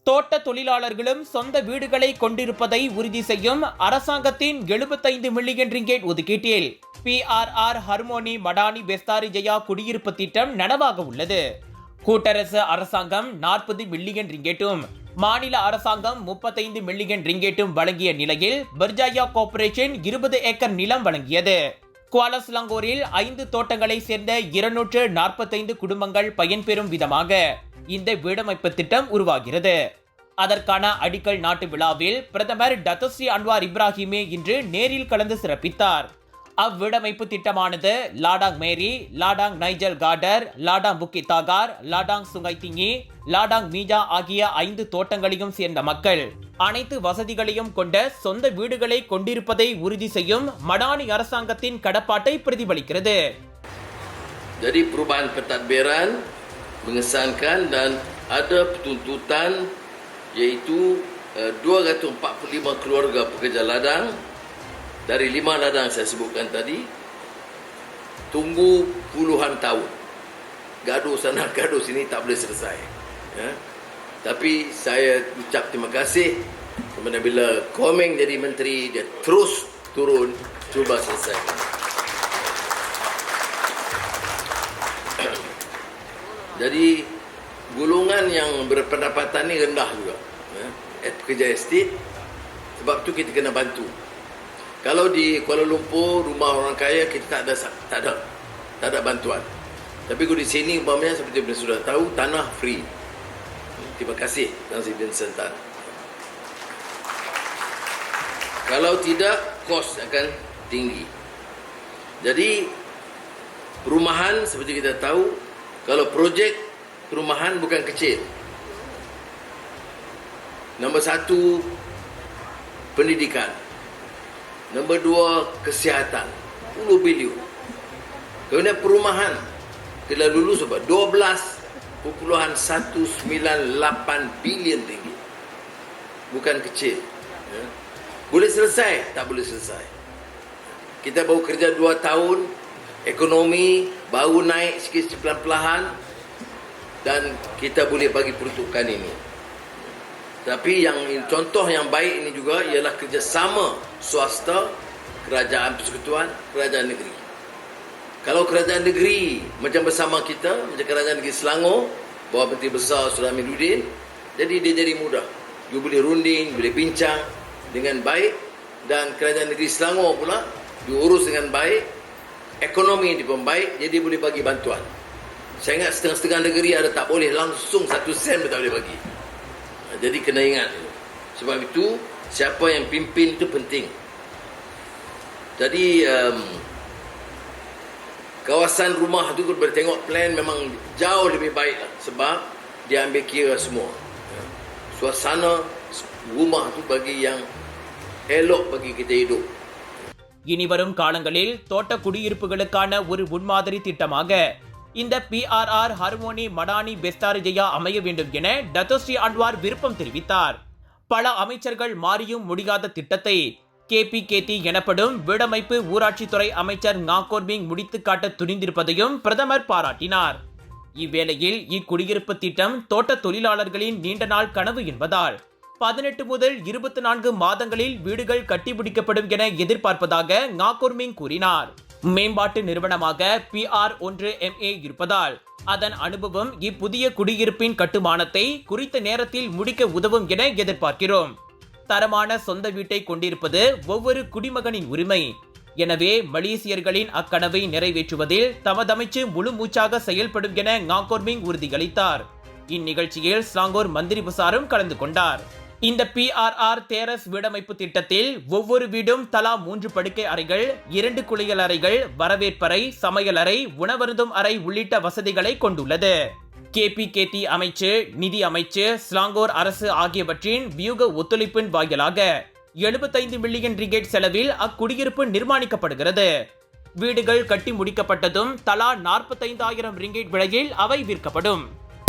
தோட்ட தொழிலாளர்களும் சொந்த வீடுகளை கொண்டிருப்பதை உறுதி செய்யும் அரசாங்கத்தின் 75 மில்லியன் ரிங்கேட் ஒதுக்கீட்டில் PRR ஹர்மோனி மடானி பெஸ்தாரி ஜெயா குடியிருப்பு திட்டம் நனவாக உள்ளது. கூட்டரசு அரசாங்கம் 40 மில்லியன் ரிங்கேட்டும் மாநில அரசாங்கம் 35 மில்லியன் ரிங்கேட்டும் வழங்கிய நிலையில் பர்ஜாயா கார்ப்பரேஷன் 20 ஏக்கர் நிலம் வழங்கியது. குவாலஸ்லங்கோரில் 5 தோட்டங்களை சேர்ந்த 245 குடும்பங்கள் பயன்பெறும் விதமாக இந்த வீடமைப்பு திட்டம் உருவாகிறது. அதற்கான அடிக்கல் நாட்டு விழாவில் பிரதமர் டத்தோஸ்ரீ அன்வார் இப்ராஹிமே இன்று நேரில் கலந்து சிறப்பித்தார். அவ்வீடமைப்பு திட்டமானது லாடாங் மேரி, லாடாங் நைஜல் கார்டர், லாடாங் புக்கி தாகார், லாடாங் சுங்கைத்திங்கி, லாடாங் மீஜா ஆகிய 5 தோட்டங்களையும் சேர்ந்த மக்கள் அனைத்து வசதிகளையும் கொண்ட சொந்த வீடுகளை கொண்டிருப்பதை உறுதி செய்யும் மடானி அரசாங்கத்தின் கடப்பாட்டை பிரதிபலிக்கிறது. Jadi perubahan pentadbiran mengesankan dan ada tuntutan iaitu 245 keluarga pekerja ladang dari 5 ladang saya sebutkan tadi tunggu puluhan tahun. Gaduh sana gaduh sini tak boleh selesai. Ya. Tapi saya ucap terima kasih kepada bila Komeng jadi menteri dia terus turun cuba selesaikan. Jadi golongan yang berpendapatan ni rendah juga, pekerja estate, sebab tu kita kena bantu. Kalau di Kuala Lumpur rumah orang kaya kita tak ada bantuan. Tapi kalau di sini umpamanya seperti yang sudah tahu tanah free. Terima kasih Tan Sri Vincent Tan. Kalau tidak kos akan tinggi. Jadi perumahan seperti kita tahu kalau projek perumahan bukan kecil. Nombor 1 pendidikan. Nombor 2 kesihatan 10 bilion. Kemudian perumahan telah lulus sebab 12.198 bilion ringgit. Bukan kecil. Ya. Boleh selesai? Tak boleh selesai. Kita baru kerja 2 tahun, ekonomi baru naik sikit perlahan-lahan dan kita boleh bagi peruntukan ini. Tapi yang contoh yang baik ini juga ialah kerjasama swasta, kerajaan persekutuan, kerajaan negeri. Kalau kerajaan negeri macam bersama kita, macam kerajaan negeri Selangor, bawah Menteri Besar Sulaiman Hamidudin, jadi dia jadi mudah. You boleh runding, boleh bincang dengan baik dan kerajaan negeri Selangor pula diurus dengan baik. Ekonomi di pembaik, jadi boleh bagi bantuan. Saya ingat setengah-setengah negeri ada tak boleh langsung 1 sen pun tak boleh bagi. Jadi kena ingat. Sebab itu, siapa yang pimpin itu penting. Jadi, kawasan rumah tu kalau boleh tengok plan memang jauh lebih baik lah. Sebab dia ambil kira semua. Suasana rumah tu bagi yang elok bagi kita hidup. இனி வரும் காலங்களில் தோட்ட குடியிருப்புகளுக்கான ஒரு முன்மாதிரி திட்டமாக இந்த PRR ஹர்மோனி மடானி பெஸ்தாரி ஜெயா அமைய வேண்டும் என டத்தோஸ்ரீ அன்வார் விருப்பம் தெரிவித்தார். பல அமைச்சர்கள் மாறியும் முடியாத திட்டத்தை KPKT எனப்படும் வீடமைப்பு ஊராட்சித்துறை அமைச்சர் நாகோர்மிங் முடித்து காட்ட துணிந்திருப்பதையும் பிரதமர் பாராட்டினார். இவ்வேளையில் இக்குடியிருப்பு திட்டம் தோட்ட தொழிலாளர்களின் நீண்ட நாள் கனவு என்பதால் 18 முதல் 24 மாதங்களில் வீடுகள் கட்டிபிடிக்கப்படும் என எதிர்பார்ப்பதாக நாகோர்மிங் கூறினார். மேம்பாட்டு நிறுவனமாக PR1MA இருப்பதால் அதன் அனுபவம் இப்புதிய குடியிருப்பின் கட்டுமானத்தை குறித்த நேரத்தில் முடிக்க உதவும் என எதிர்பார்க்கிறோம். தரமான சொந்த வீட்டை கொண்டிருப்பது ஒவ்வொரு குடிமகனின் உரிமை. எனவே மலேசியர்களின் அக்கனவை நிறைவேற்றுவதில் தமதமைச்சு முழு மூச்சாக செயல்படும் என நாகோர்மிங் உறுதியளித்தார். இந்நிகழ்ச்சியில் ஸ்லாங்கோர் மந்திரி புசாரும் கலந்து கொண்டார். இந்த PRR தேரஸ் வீடமைப்பு திட்டத்தில் ஒவ்வொரு வீடும் தலா 3 படுக்கை அறைகள், 2 குளியல் அறைகள், வரவேற்பறை, சமையலறை, உணவருந்தும் அறை உள்ளிட்ட வசதிகளை கொண்டுள்ளது. KPKT அமைச்சு, நிதி அமைச்சு, ஸ்லாங்கோர் அரசு ஆகியவற்றின் வியூக ஒத்துழைப்பின் வாயிலாக 75 மில்லியன் ரிங்கேட் செலவில் அக்குடியிருப்பு நிர்மாணிக்கப்படுகிறது. வீடுகள் கட்டி முடிக்கப்பட்டதும் தலா 45,000 ரிங்கேட் விலையில் அவை விற்கப்படும்.